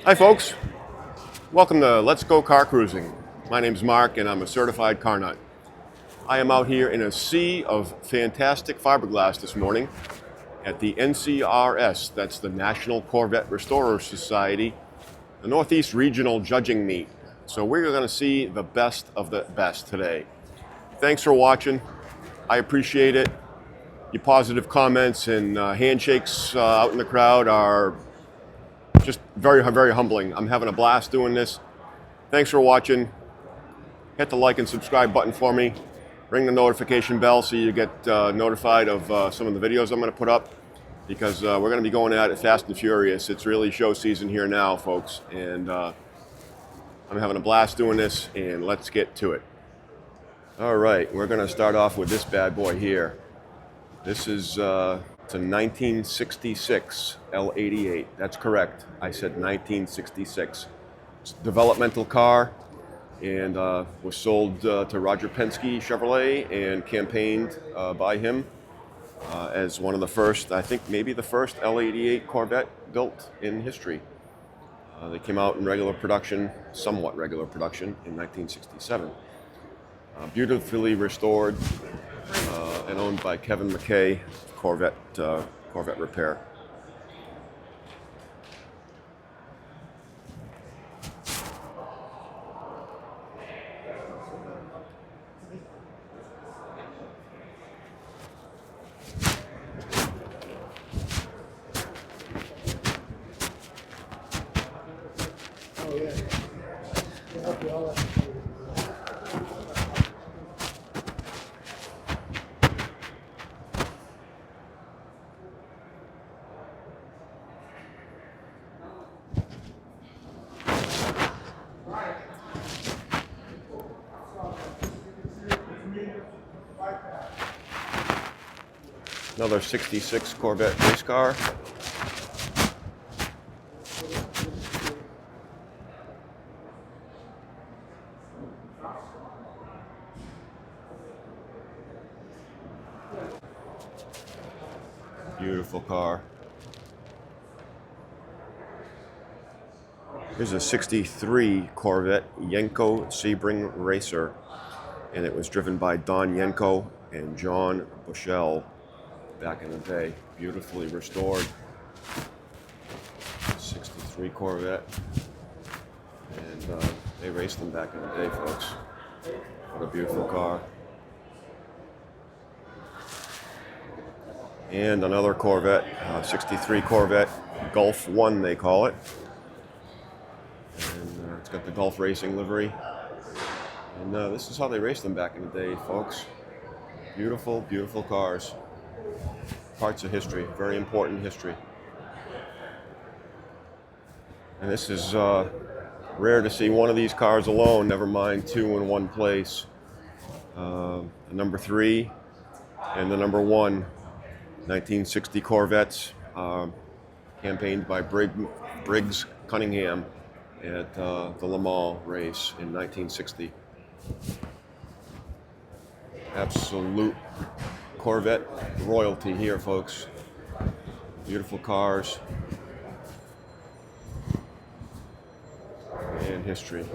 Hi folks, welcome to Let's Go Car Cruising. My name's Mark and I'm a certified car nut. I am out here in a sea of fantastic fiberglass this morning at the NCRS, that's the National Corvette Restorer Society, the Northeast Regional Judging Meet. So we're going to see the best of the best today. Thanks for watching. I appreciate it. Your positive comments and handshakes out in the crowd are just very, very humbling. I'm having a blast doing this. Thanks for watching. Hit the like and subscribe button for me. Ring the notification bell so you get notified of some of the videos I'm going to put up, because we're going to be going at it fast and furious. It's really show season here now, folks, and I'm having a blast doing this, and let's get to it. All right, we're going to start off with this bad boy here. This is it's a 1966 L88. That's correct. I said 1966. It's a developmental car, and was sold to Roger Penske Chevrolet and campaigned by him as one of the first, I think maybe the first L88 Corvette built in history. They came out in regular production, somewhat regular production, in 1967. Beautifully restored and owned by Kevin McKay, Corvette Repair. Oh yeah. Another 66 Corvette race car. Beautiful car. Here's a 63 Corvette Yenko Sebring Racer, and it was driven by Don Yenko and John Bushell back in the day. Beautifully restored 63 Corvette, and they raced them back in the day, folks. What a beautiful car. And another Corvette, 63 Corvette Gulf 1 they call it, and it's got the Gulf Racing livery, and this is how they raced them back in the day, folks. Beautiful, beautiful cars. Parts of history, very important history. And this is rare to see one of these cars alone, never mind two in one place. The number 3 and the number 1, 1960 Corvettes, campaigned by Briggs Cunningham at the Le Mans race in 1960. Absolute Corvette royalty here, folks. Beautiful cars and history.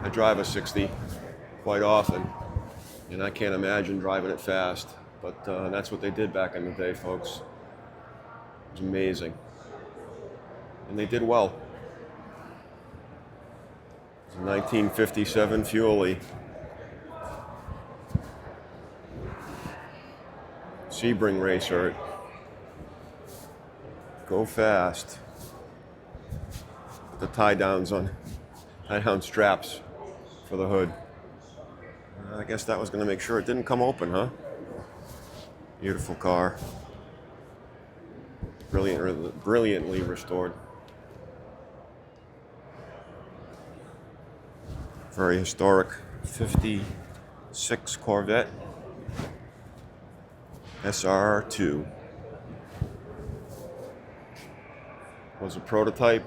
I drive a 60 quite often, and I can't imagine driving it fast, but that's what they did back in the day, folks. It was amazing, and they did well. It's a 1957 Fuelie. Sebring Racer. Go fast. Put the tie-down straps for the hood. I guess that was going to make sure it didn't come open, huh? Beautiful car. Brilliantly restored. Very historic 56 Corvette SR2. Was a prototype,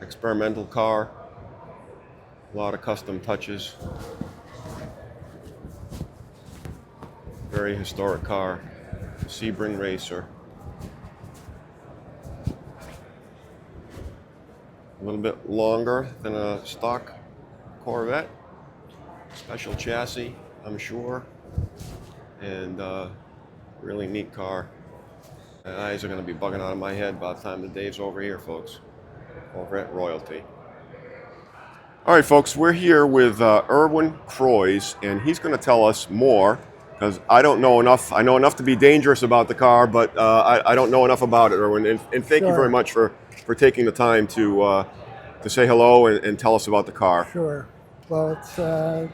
experimental car, a lot of custom touches. Very historic car, Sebring Racer. A little bit longer than a stock Corvette. Special chassis, I'm sure. And really neat car. My eyes are going to be bugging out of my head by the time the day's over here, folks. Corvette royalty. All right, folks, we're here with Erwin Croys, and he's going to tell us more, because I don't know enough. I know enough to be dangerous about the car, but I don't know enough about it, Erwin. And thank you very much for taking the time to say hello and tell us about the car. Sure. Well, it's a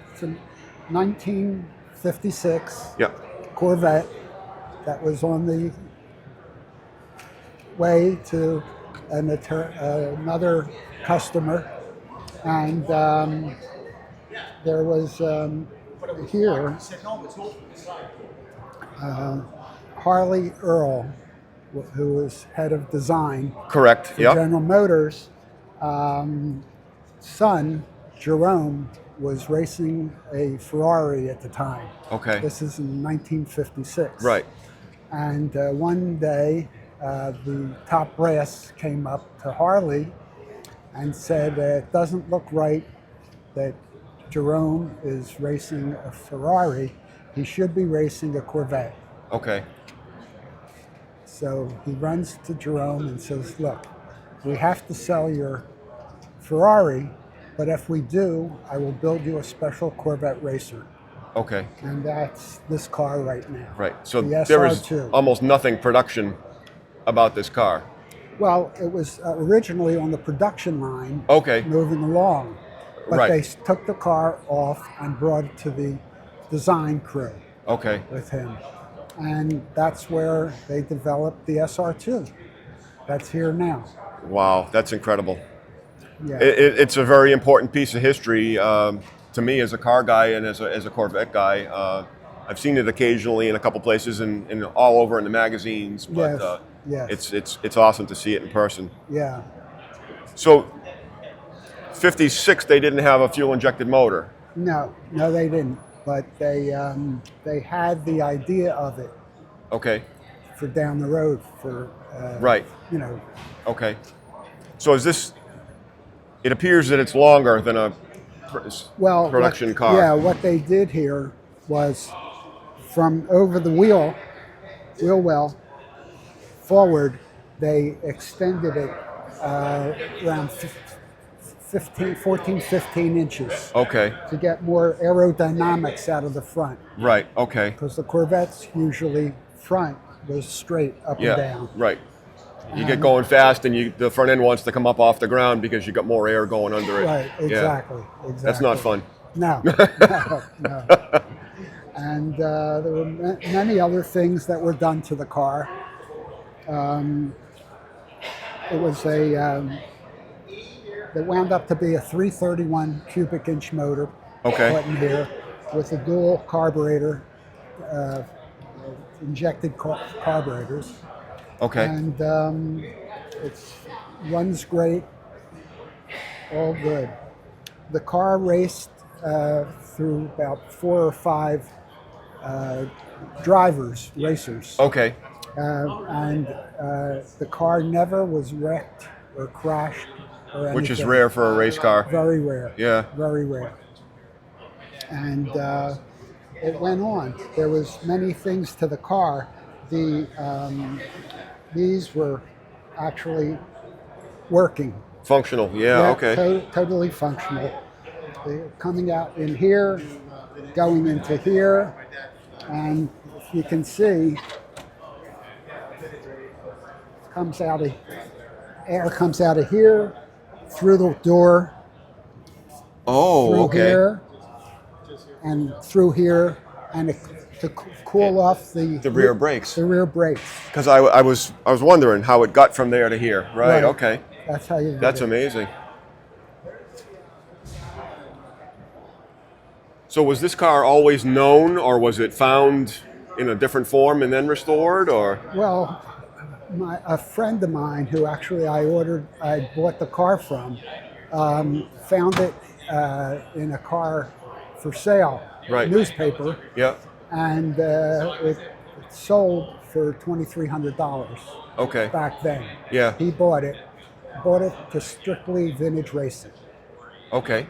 1956 Corvette that was on the way to another customer, and there was here Harley Earl, who was head of design. Correct. For General Motors. Son Jerome was racing a Ferrari at the time. Okay. This is in 1956. Right. And one day, the top brass came up to Harley and said, it doesn't look right that Jerome is racing a Ferrari. He should be racing a Corvette. Okay. So he runs to Jerome and says, look, we have to sell your Ferrari, but if we do, I will build you a special Corvette racer. Okay. And that's this car right now. Right. So the there is SR2. almost nothing production about this car. Well, it was originally on the production line, Okay. moving along. But Right. they took the car off and brought it to the design crew Okay. with him. And that's where they developed the SR2. That's here now. Wow, that's incredible. Yeah. It's a very important piece of history to me as a car guy and as a Corvette guy. I've seen it occasionally in a couple places and all over in the magazines, but yes. it's awesome to see it in person. Yeah. So, 56, they didn't have a fuel-injected motor. No, they didn't. But they had the idea of it. Okay. For down the road for right. You know. Okay. So is this? It appears that it's longer than a production car. Yeah. What they did here was from over the wheel well forward, they extended it around 15 inches. Okay. To get more aerodynamics out of the front. Right, okay. Because the Corvettes usually front goes straight up and down. Right. You get going fast and the front end wants to come up off the ground because you got more air going under it. Right, exactly. That's not fun. No. And there were many other things that were done to the car. It was that wound up to be a 331 cubic inch motor put in here with a dual carburetor, injected carburetors. Okay. And it runs great, all good. The car raced through about 4 or 5 racers. Okay. And the car never was wrecked or crashed or anything. Which is rare for a race car. Very rare. Yeah. Very rare. And it went on. There was many things to the car. These were actually working. Functional, okay. Totally functional. They're coming out in here, going into here, and if you can see, air comes out of here, through the door, through here, and through here, and to cool off the rear brakes. The rear brakes. Because I was wondering how it got from there to here. Right. Okay. That's how you do it. That's amazing. So was this car always known, or was it found in a different form and then restored, or? Well, a friend of mine who actually I bought the car from, found it in a car for sale newspaper. Yeah. And it sold for $2,300. Okay. Back then. Yeah. He bought it, bought it to strictly vintage racing. Okay.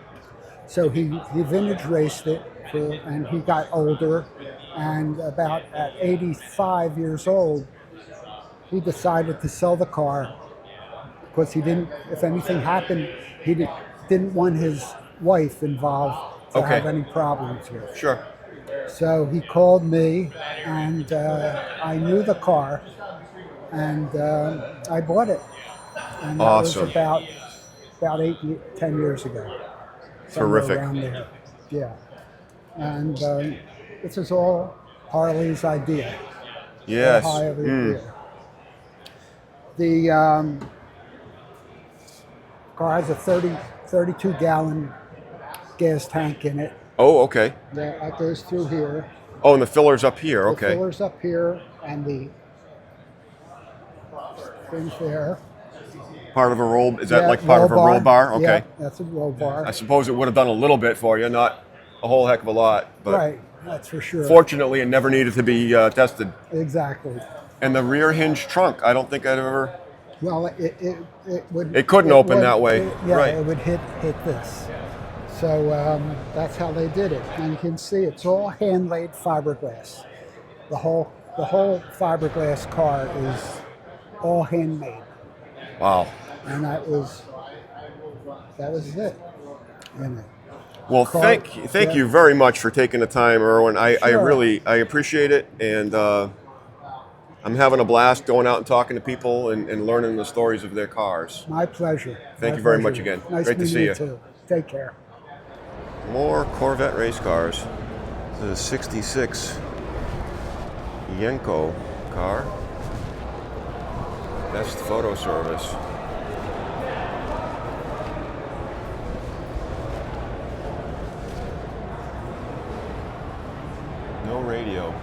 So he vintage raced it, and he got older, and about at 85 years old, he decided to sell the car because he didn't, if anything happened, he didn't want his wife involved to have any problems with. Sure. So he called me, and I knew the car, and I bought it. And that Awesome. was about 10 years ago. Terrific. Around there. Yeah. And this is all Harley's idea. Yes. The car has a 32-gallon gas tank in it. Oh, okay. That goes through here. Oh, and the filler's up here. Okay. The filler's up here, and the thing's there. Part of a roll? Is that like part of a roll bar? Okay. Yeah, that's a roll bar. I suppose it would have done a little bit for you, not a whole heck of a lot. But right, that's for sure. Fortunately, it never needed to be tested. Exactly. And the rear hinge trunk, I don't think I'd ever... Well, it would... It couldn't open that way. Right. It would hit this. So that's how they did it. And you can see it's all hand-laid fiberglass. The whole fiberglass car is all handmade. Wow. And that was it. Well, thank you very much for taking the time, Erwin. I appreciate it, and I'm having a blast going out and talking to people and learning the stories of their cars. My pleasure. Thank you very much again. Nice Great to see you. Too. Take care. More Corvette race cars. The 66 Yenko car. Best photo service. No radio.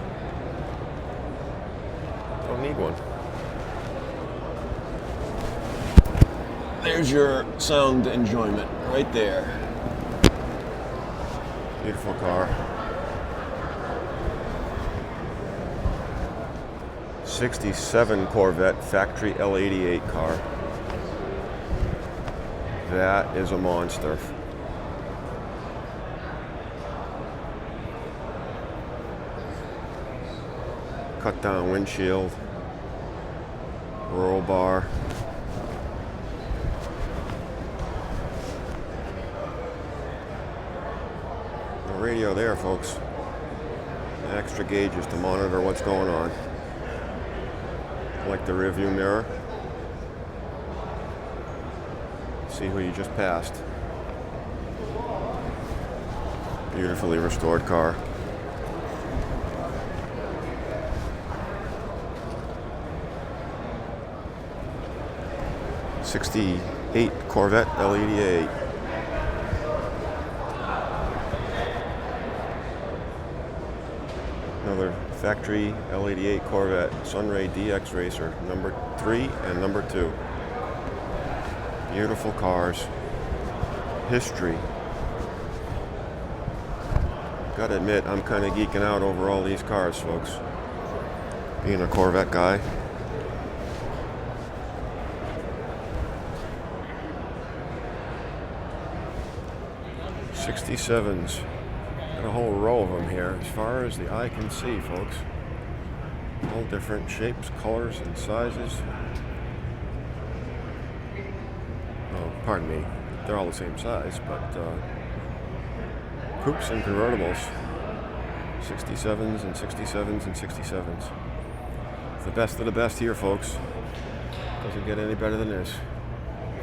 Don't need one. There's your sound enjoyment right there. Beautiful car. 67 Corvette factory L88 car. That is a monster. Cut down windshield, roll bar. The radio there, folks. The extra gauges to monitor what's going on. Like the rear view mirror. See who you just passed. Beautifully restored car. '68 Corvette L88. Another factory L88 Corvette Sunray DX Racer, number 3 and number 2. Beautiful cars. History. Gotta admit, I'm kind of geeking out over all these cars, folks. Being a Corvette guy. '67s. Got a whole row of them here, as far as the eye can see, folks. All different shapes, colors, and sizes. Oh, pardon me. They're all the same size, but coupes and convertibles. 67s and 67s and 67s. It's the best of the best here, folks. Doesn't get any better than this.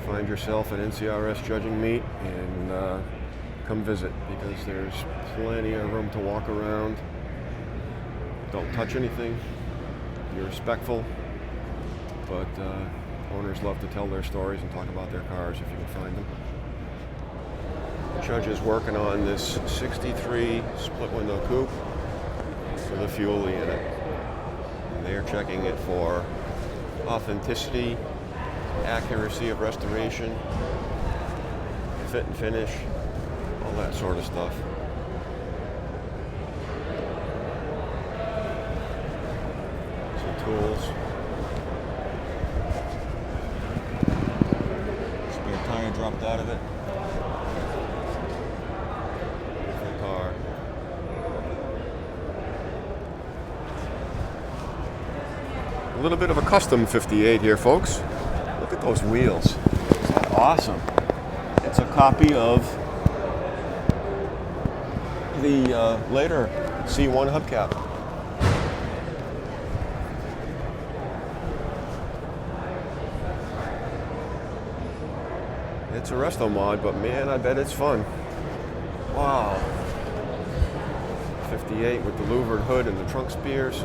Find yourself an NCRS judging meet and come visit, because there's plenty of room to walk around. Don't touch anything. Be respectful. But owners love to tell their stories and talk about their cars if you can find them. The judge is working on this 63 split window coupe with a Fuelie in it. And they are checking it for authenticity, accuracy of restoration, fit and finish, all that sort of stuff. Some tools. out of it. Beautiful car. A little bit of a custom 58 here, folks. Look at those wheels. Isn't that awesome? It's a copy of the later C1 hubcap. It's a Resto-mod, but man, I bet it's fun. Wow. 58 with the louvered hood and the trunk spears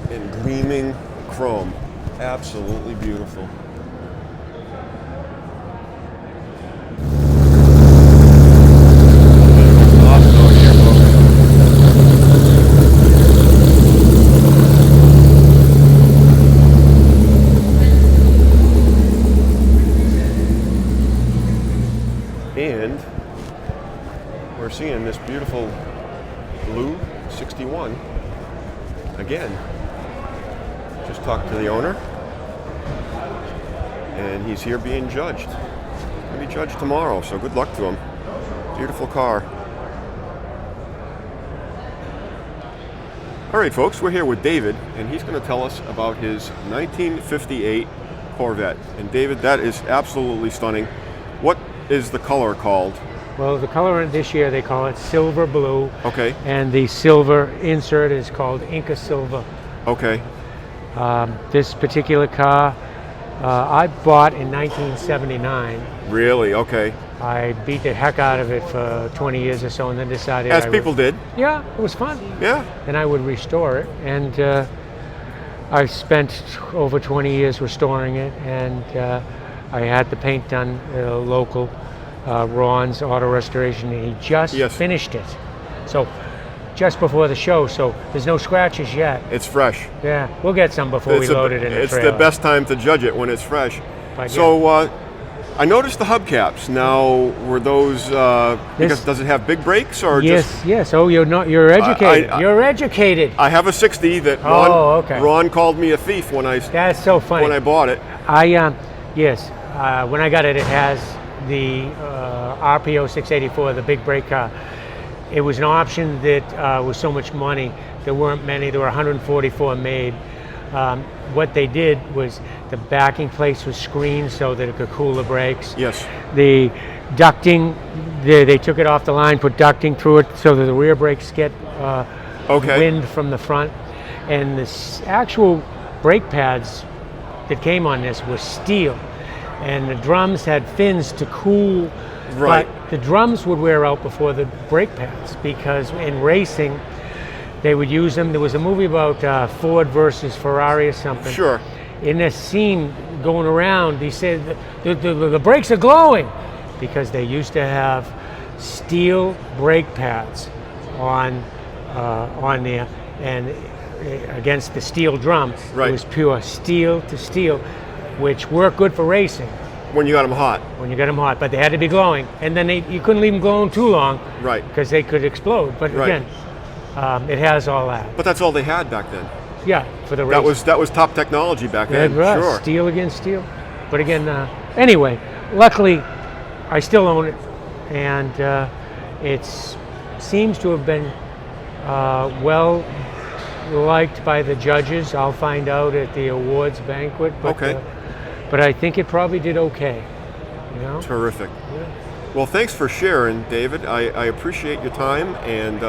in gleaming chrome. Absolutely beautiful. Off-road here, folks. And we're seeing this beautiful blue 61 again. Just talked to the owner, and he's here being judged. He'll be judged tomorrow, so good luck to him. Beautiful car. All right, folks, we're here with David, and he's going to tell us about his 1958 Corvette. And David, that is absolutely stunning. What is the color called? Well, the color this year they call it silver blue. Okay. And the silver insert is called Inca Silver. Okay. This particular car I bought in 1979. Really? Okay. I beat the heck out of it for 20 years or so, and then decided As people did. Yeah, it was fun. Yeah. And I would restore it, and I spent over 20 years restoring it, and I had the paint done at a local Ron's Auto Restoration, and he just finished it. So just before the show, so there's no scratches yet. It's fresh. Yeah, we'll get some before we load it in the trailer. It's the best time to judge it, when it's fresh. But so I noticed the hubcaps. Now, were those because does it have big brakes or just? Yes. Oh, you're educated. You're educated. I have a 60 that Ron called me a thief when I. That's so funny. When I bought it. When I got it, it has the RPO 684, the big brake car. It was an option that was so much money. There weren't many. There were 144 made. What they did was the backing plates was screened so that it could cool the brakes. Yes. The ducting, they took it off the line, put ducting through it so that the rear brakes get wind from the front. And the actual brake pads that came on this were steel. And the drums had fins to cool. Right. But the drums would wear out before the brake pads, because in racing, they would use them. There was a movie about Ford versus Ferrari or something. Sure. In a scene going around, he said the brakes are glowing because they used to have steel brake pads on there, and against the steel drum, right. It was pure steel to steel, which worked good for racing. When you got them hot. When you got them hot, but they had to be glowing, and then you couldn't leave them glowing too long, right? Because they could explode. But again. It has all that. But that's all they had back then. Yeah, for the race. That was top technology back then. Sure. Steel against steel. But again, anyway, luckily, I still own it, and it seems to have been well liked by the judges. I'll find out at the awards banquet. But, okay. But I think it probably did okay. You know? Terrific. Yeah. Well, thanks for sharing, David. I appreciate your time, and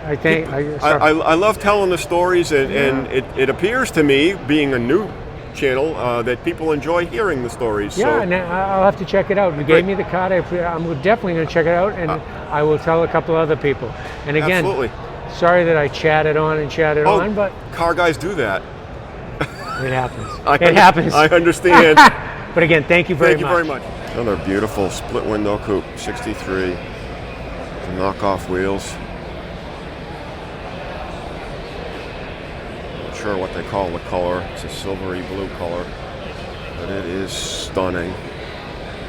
I love telling the stories, and it appears to me, being a new channel, that people enjoy hearing the stories. Yeah, so. And I'll have to check it out. You gave me the card. I'm definitely going to check it out, and I will tell a couple other people. And again, absolutely. Sorry that I chatted on, but car guys do that. It happens. It happens. I understand. But again, thank you very much. Thank you very much. Another beautiful split window coupe, 63, knockoff wheels. Not sure what they call the color. It's a silvery blue color, but it is stunning.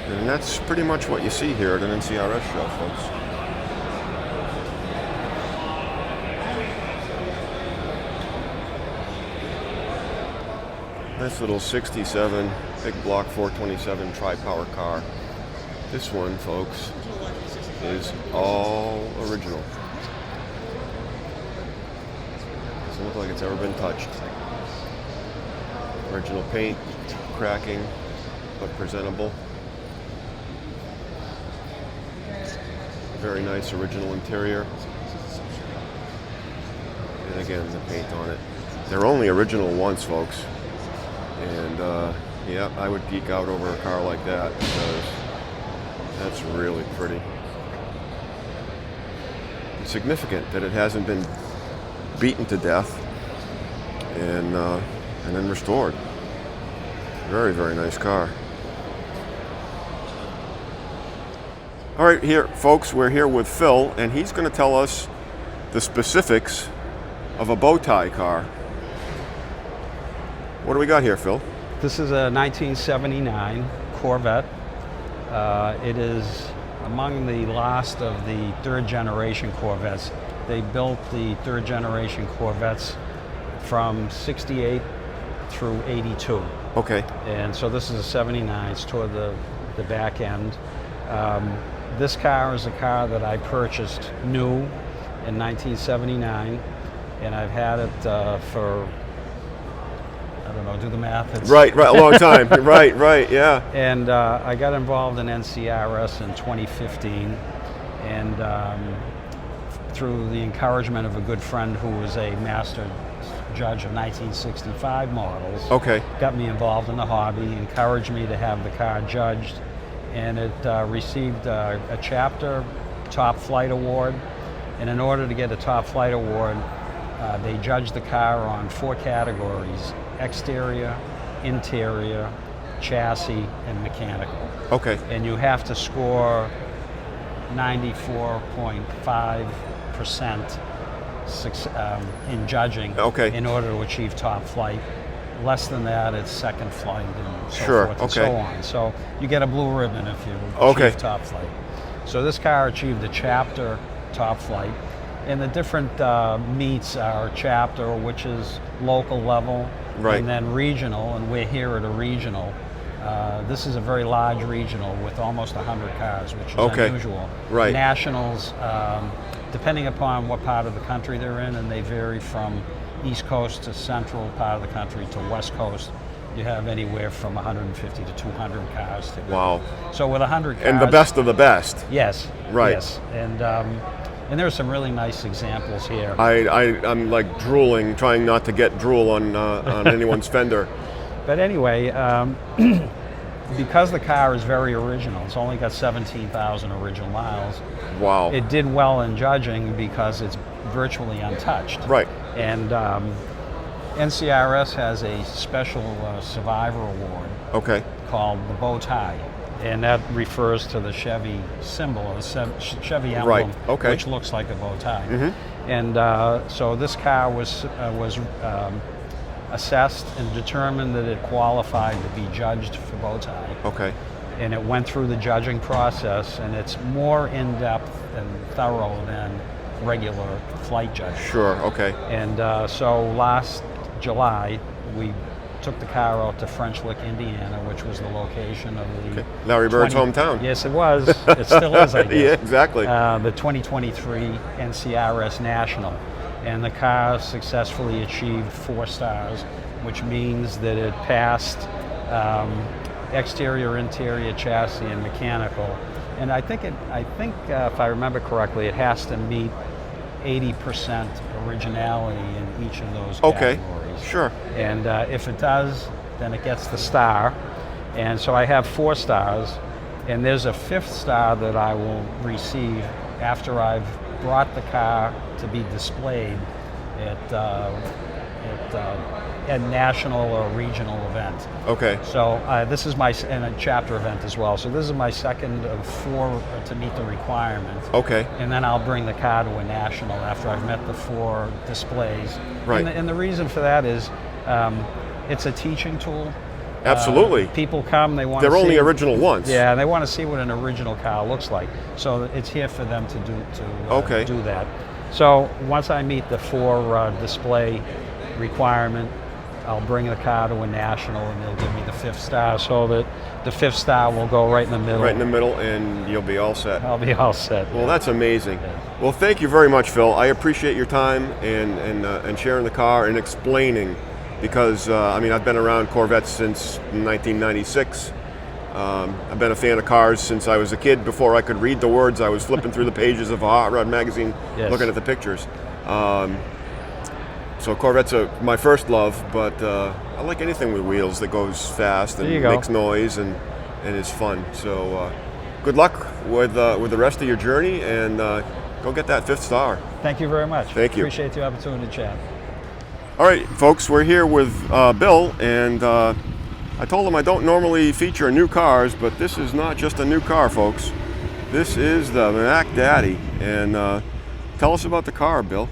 And that's pretty much what you see here at an NCRS show, folks. Nice little 67 big block 427 tri-power car. This one, folks, is all original. Doesn't look like it's ever been touched. Original paint, cracking, but presentable. Very nice original interior. And again, the paint on it. They're only original once, folks. And yeah, I would geek out over a car like that because that's really pretty. It's significant that it hasn't been beaten to death and then restored. Very, very nice car. All right, here, folks, we're here with Phil, and he's going to tell us the specifics of a bow tie car. What do we got here, Phil? This is a 1979 Corvette. It is among the last of the third generation Corvettes. They built the third generation Corvettes from 68 through 82. Okay. And so this is a 79, it's toward the back end. This car is a car that I purchased new in 1979, and I've had it for, I don't know, do the math. It's Right, a long time. right, yeah. And I got involved in NCRS in 2015, and through the encouragement of a good friend who was a master judge of 1965 models, Okay. got me involved in the hobby, encouraged me to have the car judged, and it received a chapter top flight award. And in order to get a top flight award, they judged the car on 4 categories: exterior, interior, chassis, and mechanical. Okay. And you have to score 94.5% in judging Okay. in order to achieve top flight. Less than that, it's second flight and so Sure, forth and okay. so on. So you get a blue ribbon if you Okay. achieve top flight. So this car achieved a chapter top flight. And the different meets are chapter, which is local level, Right. and then regional, and we're here at a regional. This is a very large regional with almost 100 cars, which is Okay. unusual. Right. Nationals, depending upon what part of the country they're in, and they vary from East Coast to central part of the country to West Coast, you have anywhere from 150 to 200 cars. Typically. Wow. So with 100 cars... And the best of the best. Yes. Right. Yes. And there's some really nice examples here. I'm like drooling, trying not to get drool on anyone's fender. But anyway, because the car is very original, it's only got 17,000 original miles. Wow. It did well in judging because it's virtually untouched. Right. And NCRS has a special survivor award Okay. called the bow tie. And that refers to the Chevy symbol, the Chevy emblem, Right, okay. which looks like a bow tie. Mhm. And so this car was assessed and determined that it qualified to be judged for bow tie. Okay. And it went through the judging process, and it's more in-depth and thorough than regular flight judging. Sure. Okay. And so last July, we took the car out to French Lick, Indiana, which was the location of the... Larry Bird's hometown. Yes, it was. It still is, I guess. Yeah, exactly. The 2023 NCRS National. And the car successfully achieved 4 stars, which means that it passed exterior, interior, chassis, and mechanical. And I think if I remember correctly, it has to meet 80% originality in each of those Okay. categories. Sure. And if it does, then it gets the star. And so I have 4 stars, and there's a 5th star that I will receive after I've brought the car to be displayed at a national or regional event. Okay. So this is and a chapter event as well. So this is my second of 4 to meet the requirement. Okay. And then I'll bring the car to a national after I've met the 4 displays. Right. And the reason for that is it's a teaching tool. Absolutely. People come, they want to see... They're only original once. Yeah, they want to see what an original car looks like. So it's here for them to do that. So once I meet the 4 display requirement, I'll bring the car to a national, and they'll give me the 5th star, so that the 5th star will go right in the middle. Right in the middle, and you'll be all set. I'll be all set. Well, that's amazing. Well, thank you very much, Phil. I appreciate your time and sharing the car and explaining, because I mean, I've been around Corvettes since 1996. I've been a fan of cars since I was a kid. Before I could read the words, I was flipping through the pages of a Hot Rod magazine, looking at the pictures. So Corvettes are my first love, but I like anything with wheels that goes fast and makes noise and is fun. So good luck with the rest of your journey, and go get that 5th star. Thank you very much. Thank you. Appreciate the opportunity to chat. All right, folks, we're here with Bill, and I told him I don't normally feature new cars, but this is not just a new car, folks. This is the Mac Daddy, and tell us about the car, Bill.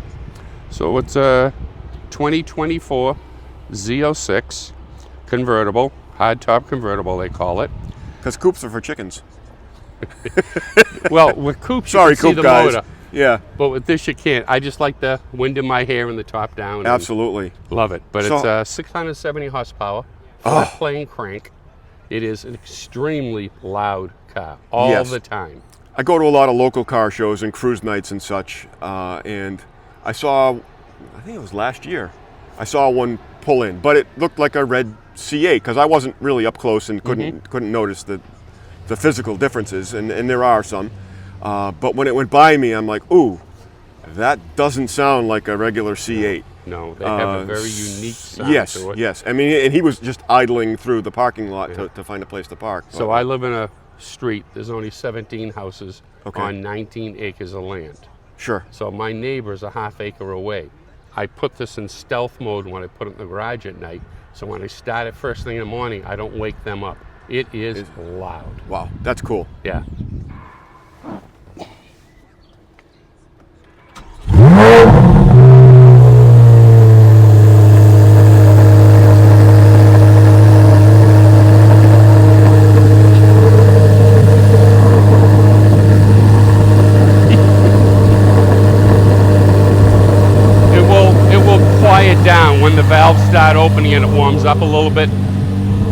So it's a 2024 Z06 convertible, hardtop convertible they call it. Because coupes are for chickens. Well, with coupes Sorry, you can see coupe the guys. motor. Yeah. But with this you can't. I just like the wind in my hair and the top down. Absolutely. Love it. But So- it's 670 horsepower, flat plane crank. It is an extremely loud car all the time. I go to a lot of local car shows and cruise nights and such, and I saw, I think it was last year, I saw one pull in, but it looked like a red C8 because I wasn't really up close and couldn't notice the physical differences, and there are some. But when it went by me, I'm like, ooh, that doesn't sound like a regular C8. No, they have a very unique sound to it. Yes. I mean, and he was just idling through the parking lot to find a place to park. So I live in a street. There's only 17 houses on 19 acres of land. Sure. So my neighbor's a half acre away. I put this in stealth mode when I put it in the garage at night. So when I start it first thing in the morning, I don't wake them up. It is loud. Wow, that's cool. Yeah. Quiet down when the valves start opening and it warms up a little bit.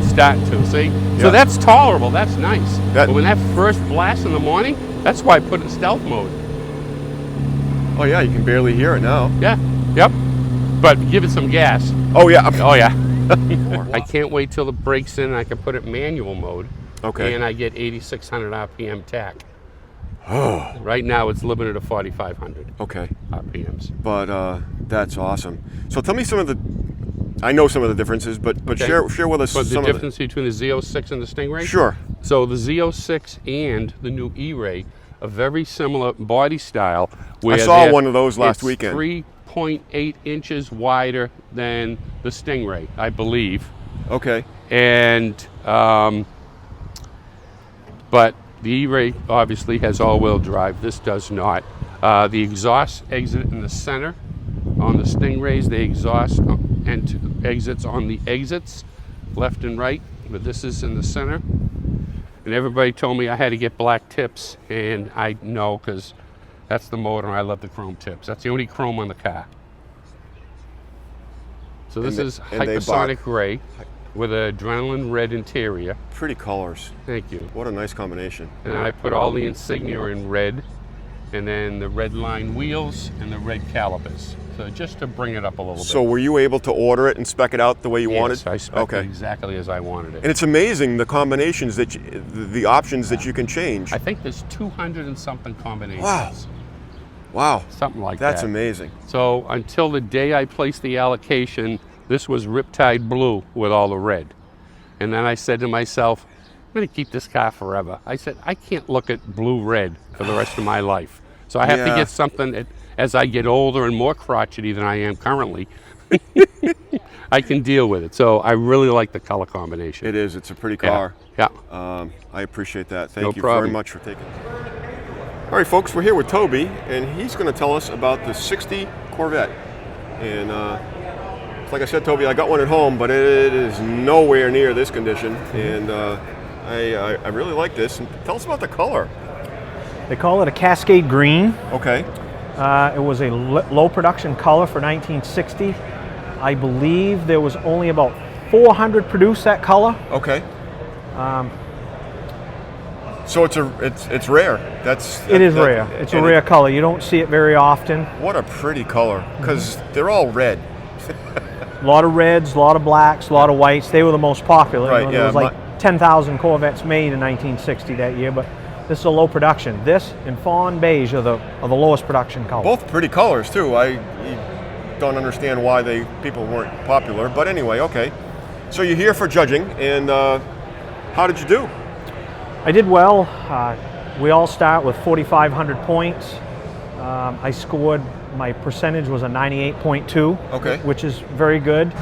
Starting to see. So that's tolerable. That's nice. But when that first blast in the morning, that's why I put it in stealth mode. Oh yeah, you can barely hear it now. Yeah. Yep. But give it some gas. Oh yeah. Oh yeah. I can't wait till it breaks in and I can put it in manual mode. Okay. And I get 8,600 RPM tack. Right now it's limited to 4,500 RPMs. But that's awesome. So tell me some of the, I know some of the differences, but share with us but some the difference between the Z06 and the Stingray? Sure. So the Z06 and the new E-Ray are very similar body style. I saw one of those last weekend. 3.8 inches wider than the Stingray, I believe. Okay. And, but the E-Ray obviously has all-wheel drive. This does not. The exhaust exit in the center. On the Stingrays, they exhaust and exits on the exits, left and right. But this is in the center. And everybody told me I had to get black tips, and I know because that's the motor. I love the chrome tips. That's the only chrome on the car. So this is hypersonic gray with an adrenaline red interior. Pretty colors. Thank you. What a nice combination. And I put all the insignia in red, and then the red line wheels and the red calipers. So just to bring it up a little bit. So were you able to order it and spec it out the way you wanted? Yes, I spec it exactly as I wanted it. And it's amazing the combinations that the options that you can change. I think there's 200 and something combinations. Wow. Wow. Something like that. That's amazing. So until the day I placed the allocation, this was Riptide Blue with all the red. And then I said to myself, I'm going to keep this car forever. I said, I can't look at blue-red for the rest of my life. So I have to get something that, as I get older and more crotchety than I am currently, I can deal with it. So I really like the color combination. It is. It's a pretty car. Yeah. I appreciate that. Thank you problem. very much for taking it. All right, folks, we're here with Toby, and he's going to tell us about the 60 Corvette. And like I said, Toby, I got one at home, but it is nowhere near this condition. And I really like this. And tell us about the color. They call it a Cascade Green. Okay. It was a low production color for 1960. I believe there was only about 400 produced that color. Okay. So it's rare. It is rare. It's a rare color. You don't see it very often. What a pretty color, because they're all red. A lot of reds, a lot of blacks, a lot of whites. They were the most popular. Right, There was like 10,000 Corvettes made in 1960 that year, but this is a low production. This and fawn beige are the lowest production colors. Both pretty colors too. I don't understand why people weren't popular, but anyway, okay. So you're here for judging, and how did you do? I did well. We all start with 4,500 points. I scored, my percentage was a 98.2, okay, which is very good.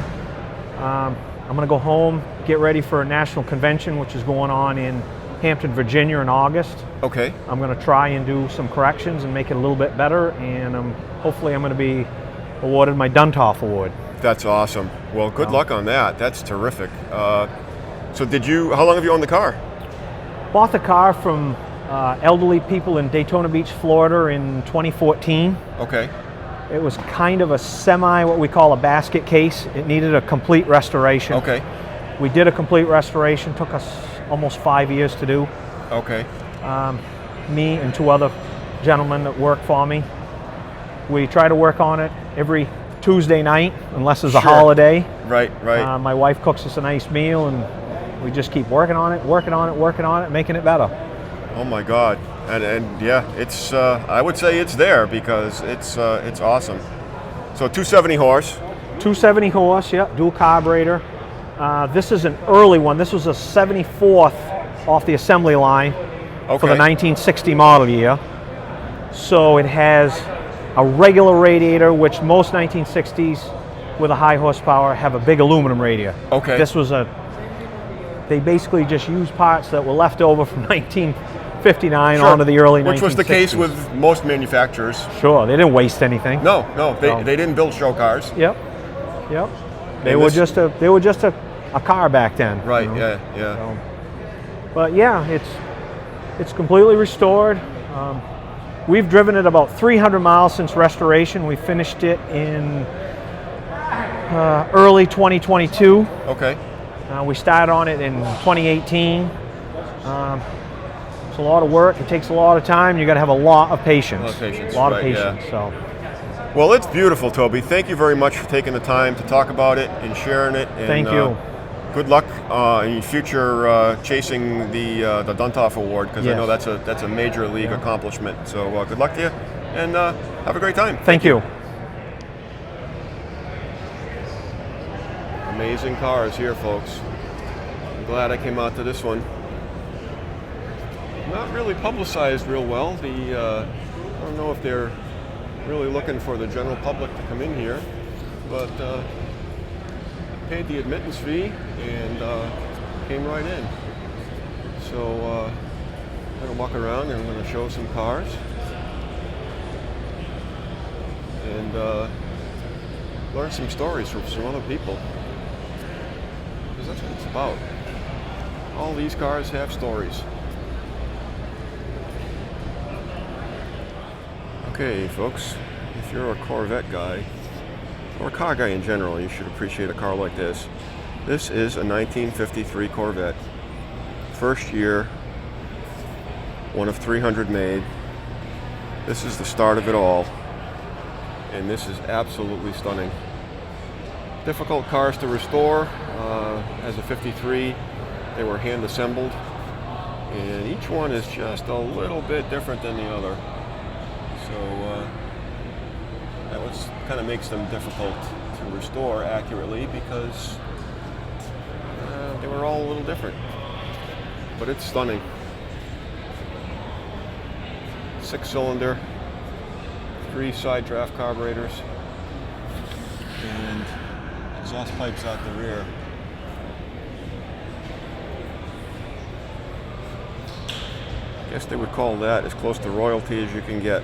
I'm going to go home, get ready for a national convention, which is going on in Hampton, Virginia in August. Okay. I'm going to try and do some corrections and make it a little bit better, and hopefully I'm going to be awarded my Duntov Award. That's awesome. Well, good luck on that. That's terrific. So how long have you owned the car? Bought the car from elderly people in Daytona Beach, Florida in 2014. Okay. It was kind of a what we call a basket case. It needed a complete restoration. Okay. We did a complete restoration, took us almost 5 years to do. Okay. Me and 2 other gentlemen that work for me. We try to work on it every Tuesday night, unless it's a holiday. Right. My wife cooks us a nice meal, and we just keep working on it, making it better. Oh my God. And yeah, it's I would say it's there because it's awesome. So 270 horse. 270 horse, yep, dual carburetor. This is an early one. This was a 74th off the assembly line for the 1960 model year. So it has a regular radiator, which most 1960s with a high horsepower have a big aluminum radiator. Okay. This was they basically just used parts that were left over from 1959 onto the early 1960s. Which was the case with most manufacturers. Sure, they didn't waste anything. No, they didn't build show cars. Yep. They were just a car back then. Right. You know? Yeah. So, but yeah, it's completely restored. We've driven it about 300 miles since restoration. We finished it in early 2022. Okay. We started on it in 2018. It's a lot of work. It takes a lot of time. You got to have a lot of patience. A lot of patience. So. Well, it's beautiful, Toby. Thank you very much for taking the time to talk about it and sharing it. And, thank you. Good luck in future chasing the Duntov Award, because I know that's a major league accomplishment. So good luck to you, and have a great time. Thank you. Amazing cars here, folks. I'm glad I came out to this one. Not really publicized real well. I don't know if they're really looking for the general public to come in here, but paid the admittance fee and came right in. So I'm going to walk around and I'm going to show some cars and learn some stories from some other people, because that's what it's about. All these cars have stories. Okay, folks, if you're a Corvette guy, or a car guy in general, you should appreciate a car like this. This is a 1953 Corvette. First year, one of 300 made. This is the start of it all, and this is absolutely stunning. Difficult cars to restore. As a 53, they were hand assembled, and each one is just a little bit different than the other. So that kind of makes them difficult to restore accurately, because they were all a little different. But it's stunning. 6-cylinder, 3 side draft carburetors, and exhaust pipes out the rear. I guess they would call that as close to royalty as you can get.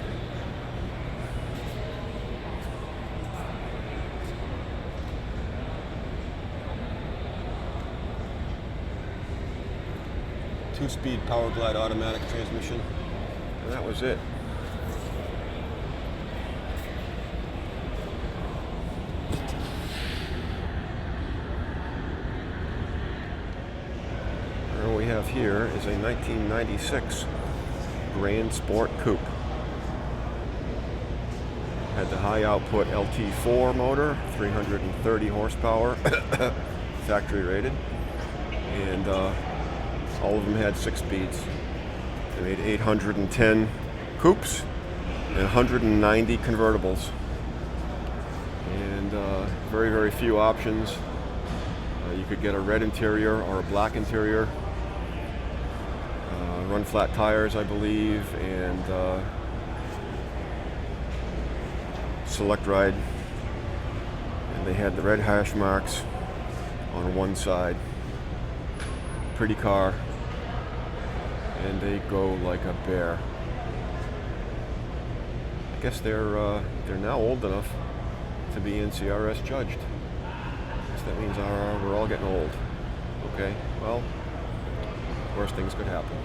Two-speed power glide automatic transmission, and that was it. And what we have here is a 1996 Grand Sport Coupe. Had the high output LT4 motor, 330 horsepower, factory rated, and all of them had 6 speeds. They made 810 coupes and 190 convertibles, and very, very few options. You could get a red interior or a black interior, run flat tires, I believe, and select ride. And they had the red hash marks on one side. Pretty car, and they go like a bear. I guess they're now old enough to be NCRS judged. I guess that means we're all getting old. Okay, well, worst things could happen.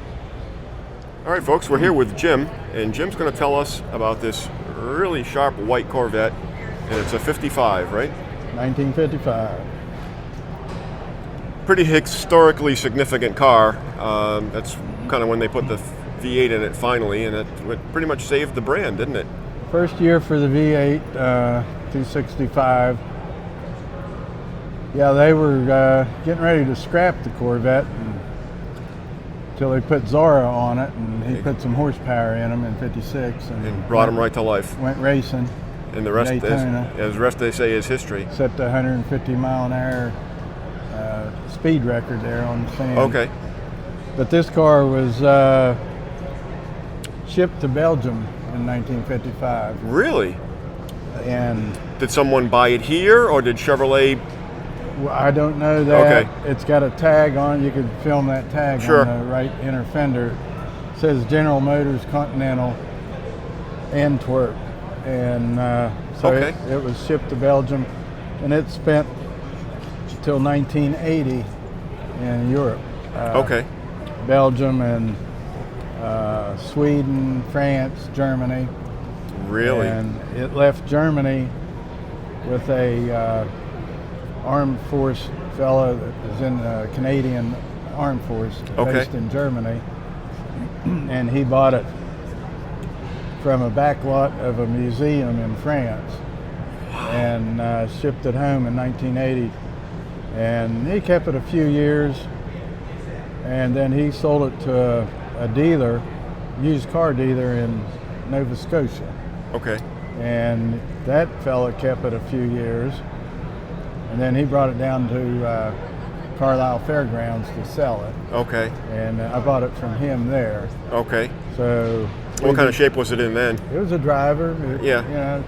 All right, folks, we're here with Jim, and Jim's going to tell us about this really sharp white Corvette, and it's a 55, right? 1955. Pretty historically significant car. That's kind of when they put the V8 in it finally, and it pretty much saved the brand, didn't it? First year for the V8, 265. Yeah, they were getting ready to scrap the Corvette until they put Zora on it, and he put some horsepower in them in 56. And brought them right to life. Went racing. And the rest, Daytona. as the rest they say, is history. Set the 150 mile an hour speed record there on the sand. Okay. But this car was shipped to Belgium in 1955. Really? And Did someone buy it here, or did Chevrolet? I don't know that. Okay. It's got a tag on it. You could film that tag Sure. on the right inner fender. It says General Motors Continental Antwerp. And so Okay. it was shipped to Belgium, and it spent until 1980 in Europe. Okay. Belgium and Sweden, France, Germany. Really? And it left Germany with a armed force fellow that was in the Canadian Armed Force based in Germany, and he bought it from a backlot of a museum in France, and shipped it home in 1980. And he kept it a few years, and then he sold it to a dealer, used car dealer in Nova Scotia. Okay. And that fella kept it a few years, and then he brought it down to Carlisle Fairgrounds to sell it. Okay. And I bought it from him there. Okay. So What kind of shape was it in then? it was a driver. Yeah. You know,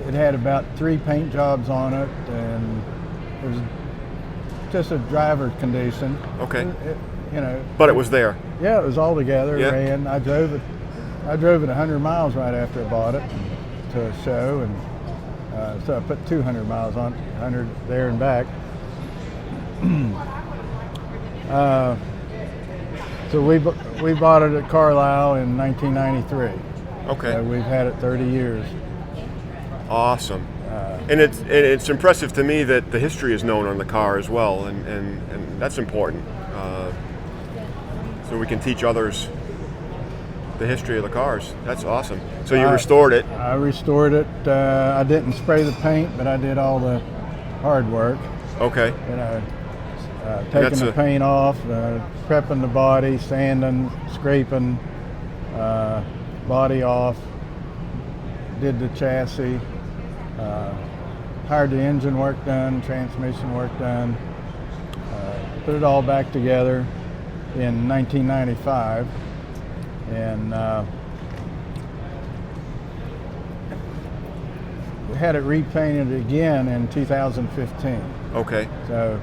it had about 3 paint jobs on it, and it was just a driver condition. Okay. You know. But it was there. Yeah, it was all together. Yeah. Ran. I drove it 100 miles right after I bought it to a show, and so I put 200 miles on, 100 there and back. So we bought it at Carlisle in 1993. Okay. So we've had it 30 years. Awesome. And it's impressive to me that the history is known on the car as well, and that's important. So we can teach others the history of the cars. That's awesome. So you restored it. I restored it. I didn't spray the paint, but I did all the hard work. Okay. You know, taking the paint off, prepping the body, sanding, scraping, body off, did the chassis, hired the engine work done, transmission work done, put it all back together in 1995, and had it repainted again in 2015. Okay. So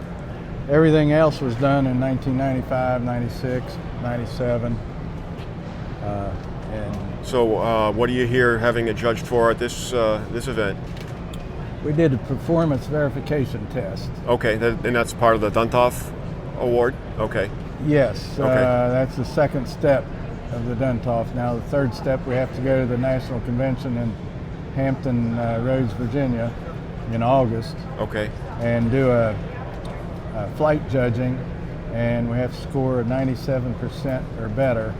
everything else was done in 1995, 96, 97. And So what are you here having it judged for at this event? we did a performance verification test. Okay, and that's part of the Duntov Award? Okay. Yes, Okay. that's the second step of the Duntov. Now the third step, we have to go to the National Convention in Hampton Roads, Virginia in August, Okay. and do a flight judging, and we have to score 97% or better.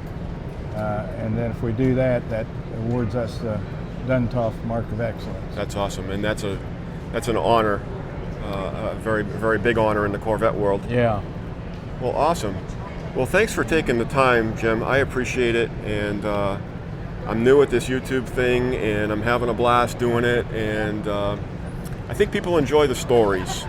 And then if we do that, that awards us the Duntov Mark of Excellence. That's awesome, and that's an honor, a very, very big honor in the Corvette world. Yeah. Well, awesome. Well, thanks for taking the time, Jim. I appreciate it, and I'm new at this YouTube thing, and I'm having a blast doing it, and I think people enjoy the stories,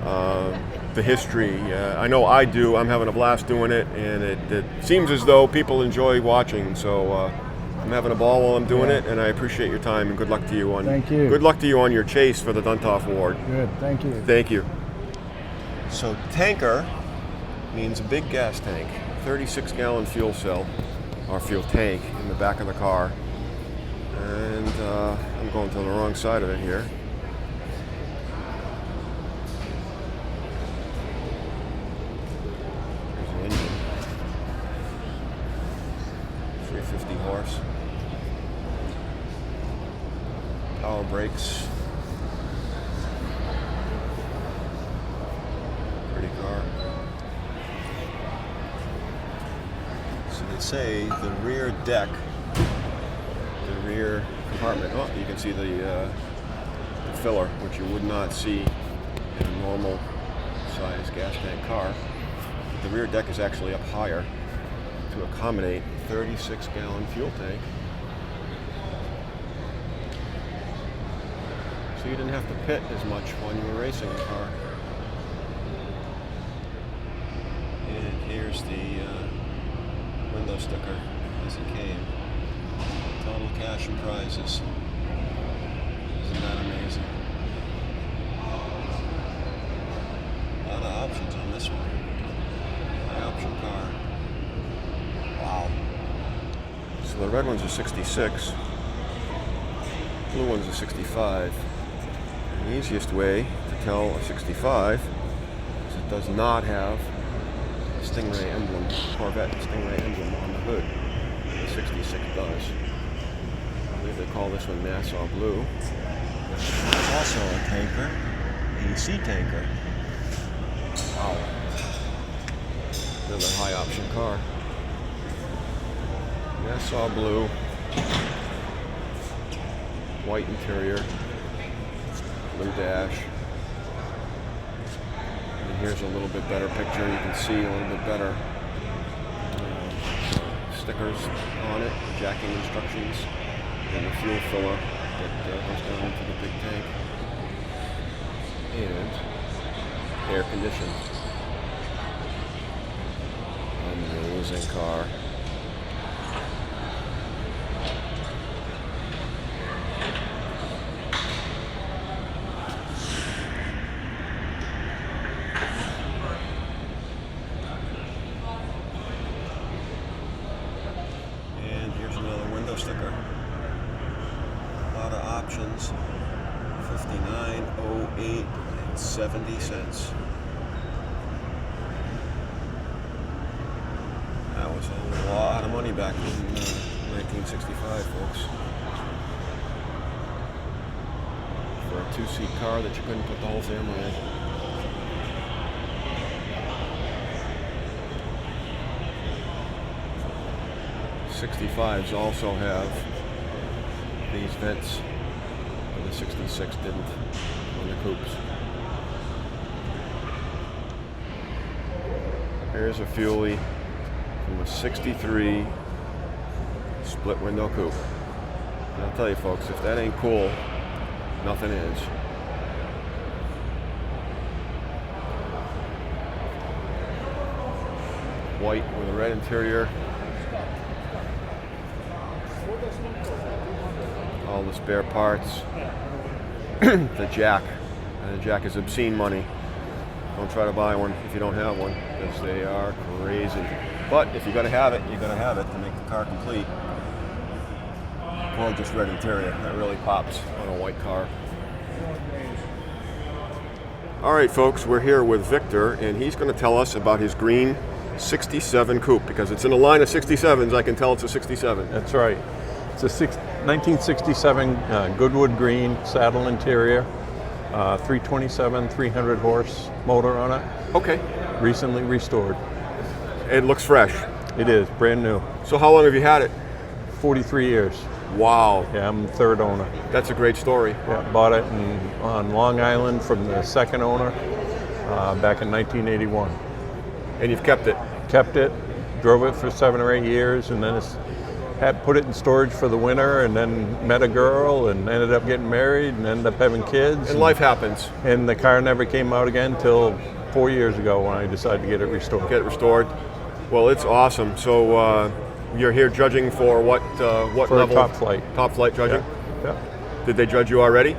the history. I know I do. I'm having a blast doing it, and it seems as though people enjoy watching, so I'm having a ball while I'm doing it, and I appreciate your time, and good luck to you on. Thank you. Good luck to you on your chase for the Duntov Award. Good, thank you. Thank you. So tanker means a big gas tank, 36-gallon fuel cell, or fuel tank in the back of the car. And I'm going to the wrong side of it here. There's the engine. 350 horse. Power brakes. Pretty car. So they say the rear deck, the rear compartment, oh, you can see the filler, which you would not see in a normal size gas tank car. But the rear deck is actually up higher to accommodate a 36-gallon fuel tank. So you didn't have to pit as much when you were racing the car. And here's the window sticker as it came. Total cash and prizes. Isn't that amazing? A lot of options on this one. High option car. Wow. So the red one's a 66. Blue one's a 65. And the easiest way to tell a 65 is it does not have a Stingray emblem, Corvette Stingray emblem on the hood. The 66 does. I believe they call this one Nassau Blue. It's also a tanker, a sea tanker. Wow. Another high option car. Nassau Blue. White interior. Blue dash. And here's a little bit better picture. You can see a little bit better stickers on it, jacking instructions, and the fuel filler that goes down into the big tank, and air conditioned. Amazing car. Sticker. A lot of options. $59.08 and 70 cents. That was a lot of money back in 1965, folks. For a two-seat car that you couldn't put the whole family in. '65s also have these vents, but the 66 didn't on the Coupes. Here's a Fuelie from a 63 split window coupe. And I'll tell you folks, if that ain't cool, nothing is. White with a red interior. All the spare parts. The jack. And the jack is obscene money. Don't try to buy one if you don't have one, because they are crazy. But if you're going to have it, you're going to have it to make the car complete. Gorgeous red interior. That really pops on a white car. All right, folks, we're here with Victor, and he's going to tell us about his green 67 Coupe, because it's in a line of 67s. I can tell it's a 67. That's right. It's a 1967 Goodwood green saddle interior, 327, 300 horse motor on it. Okay. Recently restored. It looks fresh. It is, brand new. So how long have you had it? 43 years. Wow. Yeah, I'm the third owner. That's a great story. Yeah, bought it on Long Island from the second owner back in 1981. And you've kept it? Kept it, drove it for 7 or 8 years, and then had put it in storage for the winter, and then met a girl and ended up getting married and ended up having kids. And life happens. And the car never came out again till 4 years ago when I decided to get it restored. Get it restored. Well, it's awesome. So you're here judging for what For level? top flight. Top flight judging? Yeah. Did they judge you already?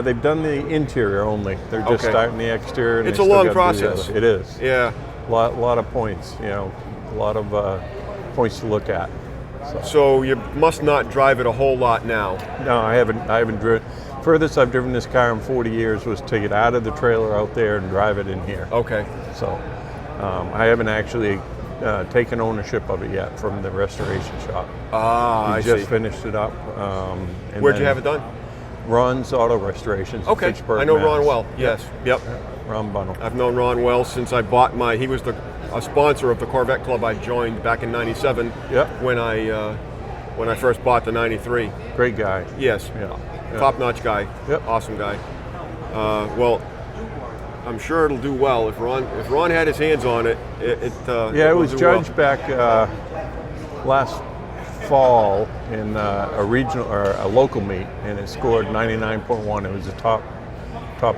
They've done the interior only. They're just Okay. starting the exterior. And It's they a still long gotta do the process. other. It is. Yeah. Lot of points. You know, a lot of points to look at. So you must not drive it a whole lot now. No, I haven't driven. Furthest I've driven this car in 40 years was to get out of the trailer out there and drive it in here. Okay. So I haven't actually taken ownership of it yet from the restoration shop. Ah, I just see. finished it up. And Where'd you then have it done? Ron's Auto Restorations. in Okay. Fitchburg, I know Mass. Ron well. Yes. Yep. Ron Bunnell. I've known Ron well since I bought he was a sponsor of the Corvette Club I joined back in '97. Yep. When I first bought the '93. Great guy. Yes. Yeah. Top-notch guy. Yep. Awesome guy. Well, I'm sure it'll do well if Ron had his hands on it. It It will was do judged well. back last fall in a regional or a local meet, and it scored 99.1. It was the top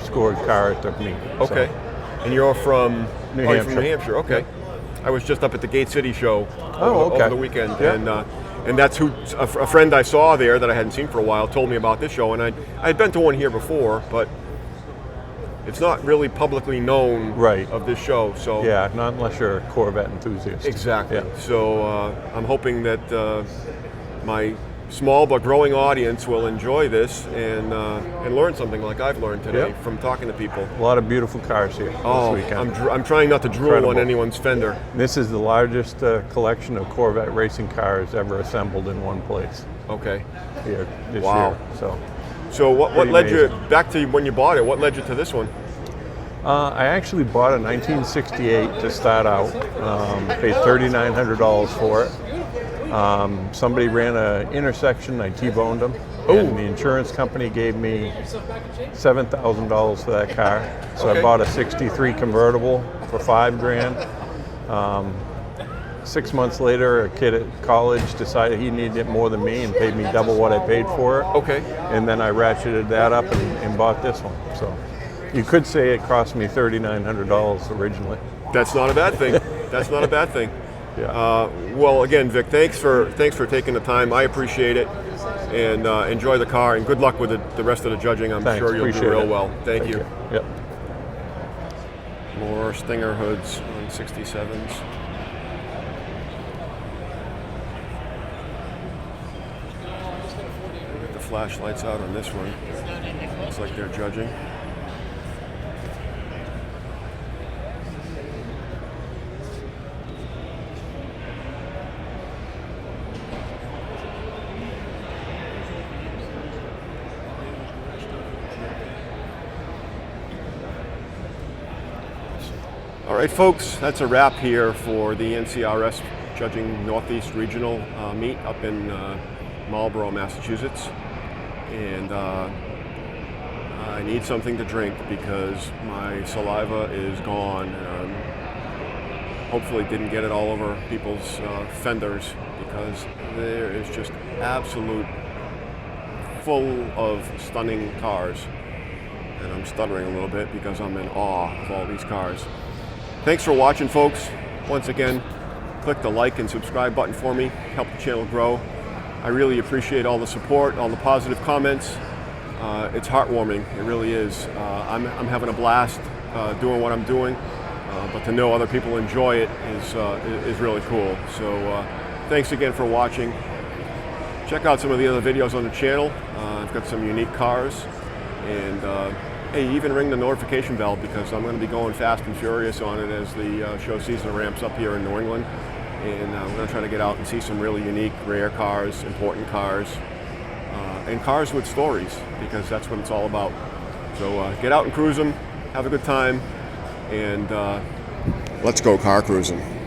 scored car at the meet. So, Okay. And you're from New you're from Hampshire. New Hampshire. Okay. I was just up at the Gate City show okay. over the weekend, Yeah. and that's who a friend I saw there that I hadn't seen for a while told me about this show, and I'd been to one here before, but it's not really publicly known Right. of this show. So Yeah, not unless you're a Corvette enthusiast. exactly. Yeah. So I'm hoping that my small but growing audience will enjoy this and learn something like I've learned today Yep. from talking to people. A lot of beautiful cars here Oh, this weekend. I'm trying not to drool on Incredible. anyone's fender. This is the largest collection of Corvette racing cars ever assembled in one place Okay. here this Wow. year. So what Pretty led you amazing. back to when you bought it? What led you to this one? I actually bought a 1968 to start out. Paid $3,900 for it. Somebody ran an intersection. I T-boned them, and the insurance company gave me $7,000 for that car. So Okay. I bought a '63 convertible for $5,000. 6 months later, a kid at college decided he needed it more than me and paid me double what I paid for it. Okay. And then I ratcheted that up and bought this one. So you could say it cost me $3,900 originally. That's not a bad thing. That's not a bad thing. Yeah. Well, again, Vic, thanks for taking the time. I appreciate it, and enjoy the car. And good luck with the rest of the judging. I'm Thanks, sure you'll do appreciate real it. well. Thank you. Yep. More Stinger hoods on 67s. Get the flashlights out on this one. Looks like they're judging. All right, folks, that's a wrap here for the NCRS Judging Northeast Regional meet up in Marlboro, Massachusetts. And I need something to drink because my saliva is gone. Hopefully didn't get it all over people's fenders because there is just absolute full of stunning cars. And I'm stuttering a little bit because I'm in awe of all these cars. Thanks for watching, folks. Once again, click the like and subscribe button for me. Help the channel grow. I really appreciate all the support, all the positive comments. It's heartwarming. It really is. I'm having a blast doing what I'm doing, but to know other people enjoy it is really cool. So thanks again for watching. Check out some of the other videos on the channel. I've got some unique cars, and hey, even ring the notification bell because I'm going to be going fast and furious on it as the show season ramps up here in New England. And we're going to try to get out and see some really unique, rare cars, important cars, and cars with stories, because that's what it's all about. So get out and cruise them, have a good time, and let's go car cruising.